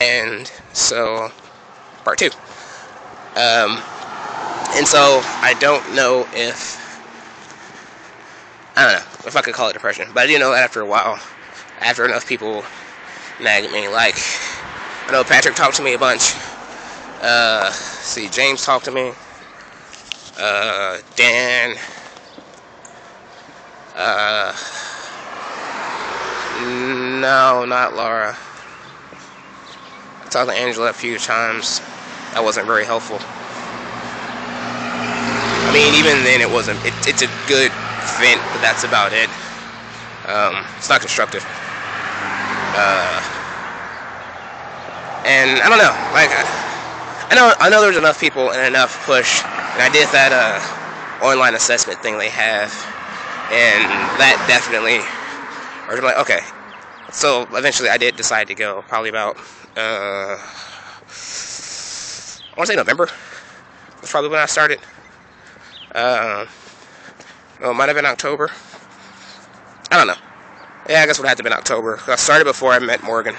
And so, part 2. And so, I don't know if, I don't know if I could call it depression, but I do know that after a while, after enough people nag at me, like, I know Patrick talked to me a bunch, see, James talked to me, Dan, no, not Laura. I talked to Angela a few times. That wasn't very helpful. I mean, even then, it wasn't. It's a good vent, but that's about it. It's not constructive. And I don't know. Like, I know there's enough people and enough push. And I did that online assessment thing they have, and that definitely. Or like, okay. So eventually, I did decide to go. Probably about I want to say November. That's probably when I started. Well, it might have been October. I don't know. Yeah, I guess it would have to have been October. I started before I met Morgan.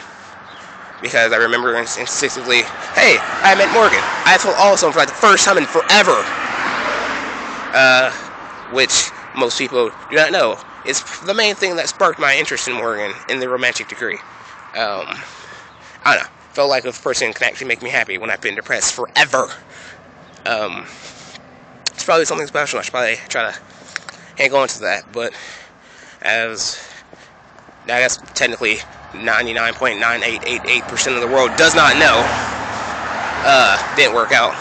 Because I remember instinctively, hey, I met Morgan. I told all of them for like the first time in forever. Which most people do not know. It's the main thing that sparked my interest in Morgan in the romantic degree. I don't know. Felt like a person can actually make me happy when I've been depressed forever. It's probably something special. I should probably try to hang on to that. But as I guess technically 99.9888% of the world does not know, didn't work out.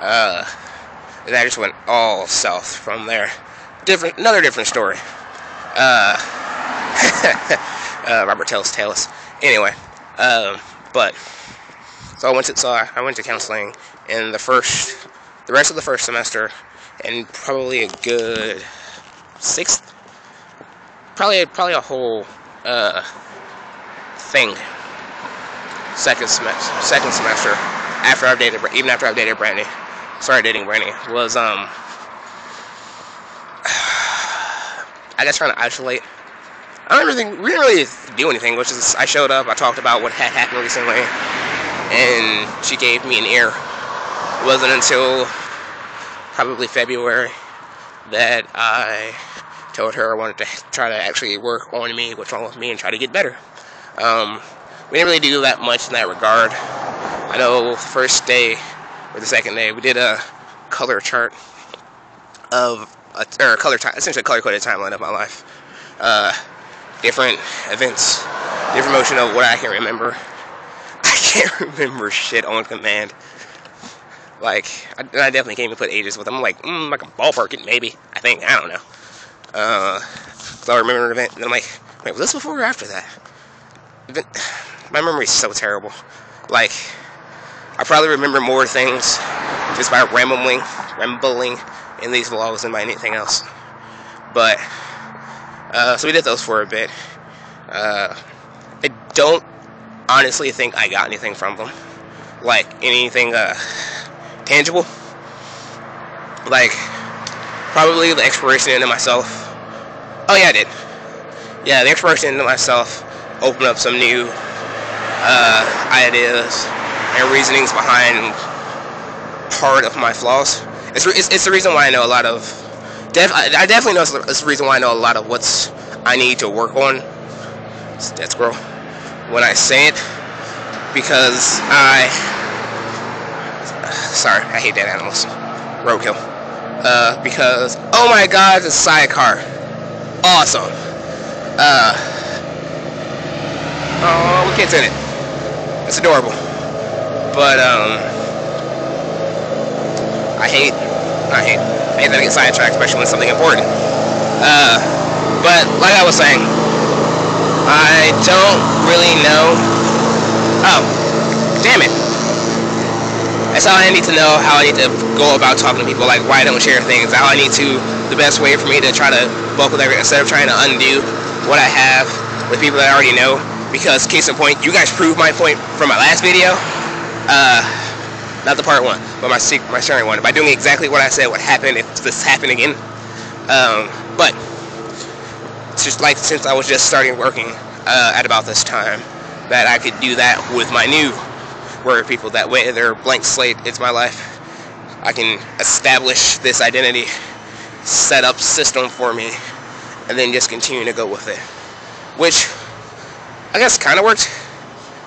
That just went all south from there. Another different story. Robert tells tales. Anyway, but so I went to counseling in the rest of the first semester, and probably a good probably a whole thing. Second semester after I've dated Brandy, started dating Brandy, was I guess trying to isolate. I don't we didn't really do anything, which is I showed up, I talked about what had happened recently, and she gave me an ear. It wasn't until probably February that I told her I wanted to try to actually work on me, what's wrong with me, and try to get better. We didn't really do that much in that regard. I know the first day or the second day we did a color chart of essentially a color-coded timeline of my life. Different events, different motion of what I can remember. I can't remember shit on command. Like, I definitely can't even put ages with them. I'm like I can ballpark it, maybe. I think, I don't know. So I remember an event, and I'm like, wait, was this before or after that? My memory's so terrible. Like, I probably remember more things just by rambling in these vlogs than by anything else. But, so we did those for a bit. I don't honestly think I got anything from them. Like, anything, tangible. Like, probably the exploration into myself. Oh yeah, I did. Yeah, the exploration into myself opened up some new, ideas and reasonings behind part of my flaws. It's the reason why I know a lot of. I definitely know it's the reason why I know a lot of I need to work on. It's a dead squirrel. When I say it, because sorry, I hate dead animals. Roadkill. Because oh my God, it's a sidecar. Awesome. Oh, we kids in it. It's adorable. But I hate that I get sidetracked, especially when it's something important. But like I was saying, I don't really know. Oh, damn it. That's how I need to know how I need to go about talking to people, like why I don't share things, how I need to, the best way for me to try to bulk with everything instead of trying to undo what I have with people that I already know. Because, case in point, you guys proved my point from my last video. Not the part one, but my sharing one. By doing exactly what I said would happen if this happened again. But, it's just like since I was just starting working at about this time, that I could do that with my new Warrior people. That way, they're blank slate. It's my life. I can establish this identity, set up system for me, and then just continue to go with it. Which, I guess, kind of worked.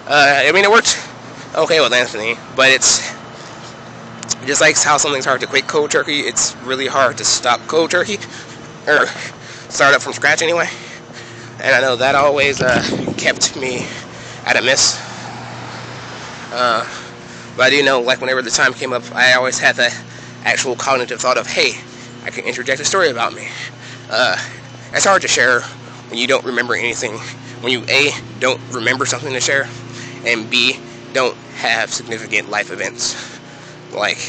I mean, it worked okay with Anthony, but it's just like how something's hard to quit cold turkey, it's really hard to stop cold turkey, or start up from scratch anyway. And I know that always kept me at a miss. But I do know, like, whenever the time came up, I always had the actual cognitive thought of, hey, I can interject a story about me. It's hard to share when you don't remember anything. When you, A, don't remember something to share, and B, don't have significant life events. Like,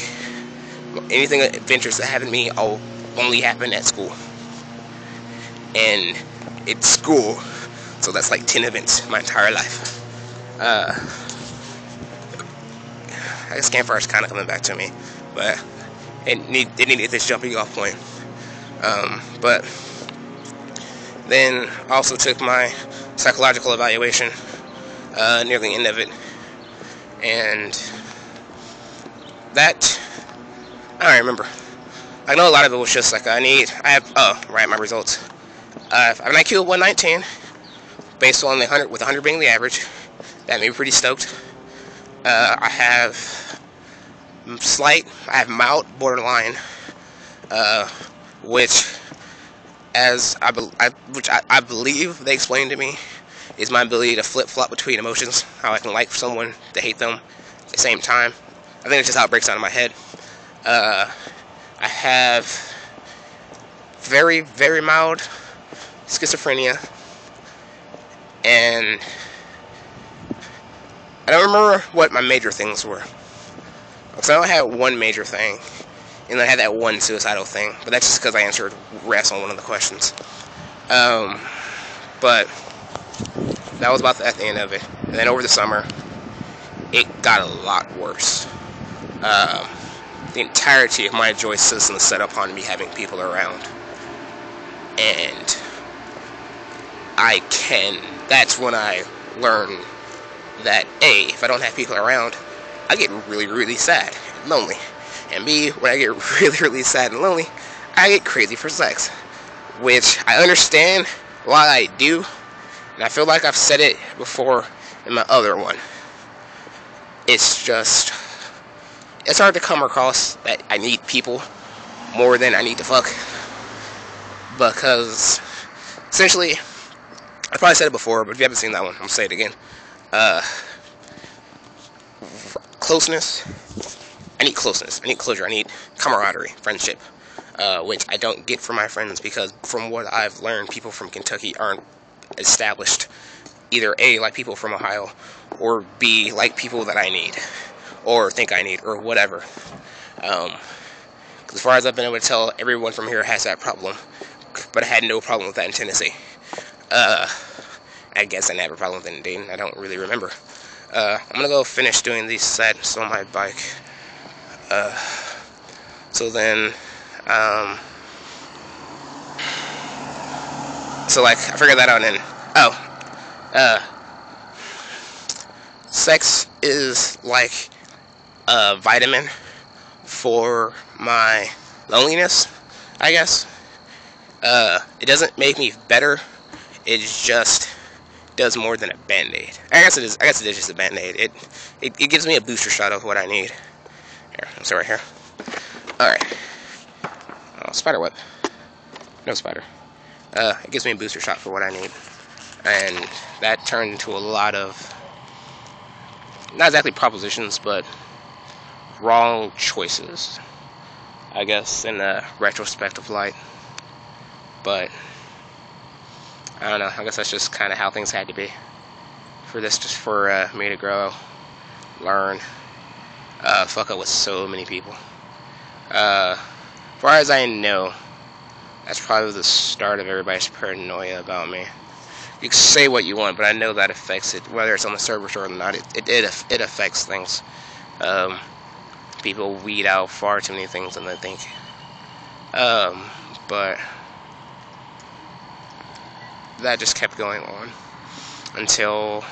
anything adventures that happen to me all only happen at school. And it's school, so that's like 10 events my entire life. I guess campfire's kind of coming back to me, but it needed this jumping off point. But then I also took my psychological evaluation near the end of it, and that, I don't remember. I know a lot of it was just like my results. I have an IQ of 119, based on the 100, with 100 being the average. That made me pretty stoked. I have mild borderline, which I believe they explained to me is my ability to flip-flop between emotions, how I can like someone to hate them at the same time. I think it's just how it breaks down in my head. I have very, very mild schizophrenia, and I don't remember what my major things were. So I only had one major thing, and I had that one suicidal thing, but that's just because I answered yes on one of the questions. But that was about at the end of it. And then over the summer, it got a lot worse. The entirety of my joy system is set upon me having people around. And that's when I learned that A, if I don't have people around, I get really, really sad and lonely. And B, when I get really, really sad and lonely, I get crazy for sex. Which I understand why I do, and I feel like I've said it before in my other one. It's just, it's hard to come across that I need people more than I need to fuck. Because, essentially, I probably said it before, but if you haven't seen that one, I'm going to say it again. Closeness. I need closeness. I need closure. I need camaraderie, friendship, which I don't get from my friends because from what I've learned, people from Kentucky aren't established. Either A, like people from Ohio, or B, like people that I need, or think I need, or whatever. As far as I've been able to tell, everyone from here has that problem, but I had no problem with that in Tennessee. I guess I didn't have a problem with it in Dayton. I don't really remember. I'm gonna go finish doing these sets on my bike. So then, so like, I figured that out, and sex is like a vitamin for my loneliness, I guess. It doesn't make me better, it just does more than a band-aid. I guess it is just a band-aid. It gives me a booster shot of what I need. Here, let's right here. Alright. Oh, spider web. No spider. It gives me a booster shot for what I need. And that turned into a lot of, not exactly propositions, but wrong choices, I guess, in a retrospective light. But I don't know, I guess that's just kind of how things had to be for this, just for me to grow, learn, fuck up with so many people. As far as I know, that's probably the start of everybody's paranoia about me. You can say what you want, but I know that affects it, whether it's on the server or not. It affects things. People weed out far too many things than they think. But that just kept going on until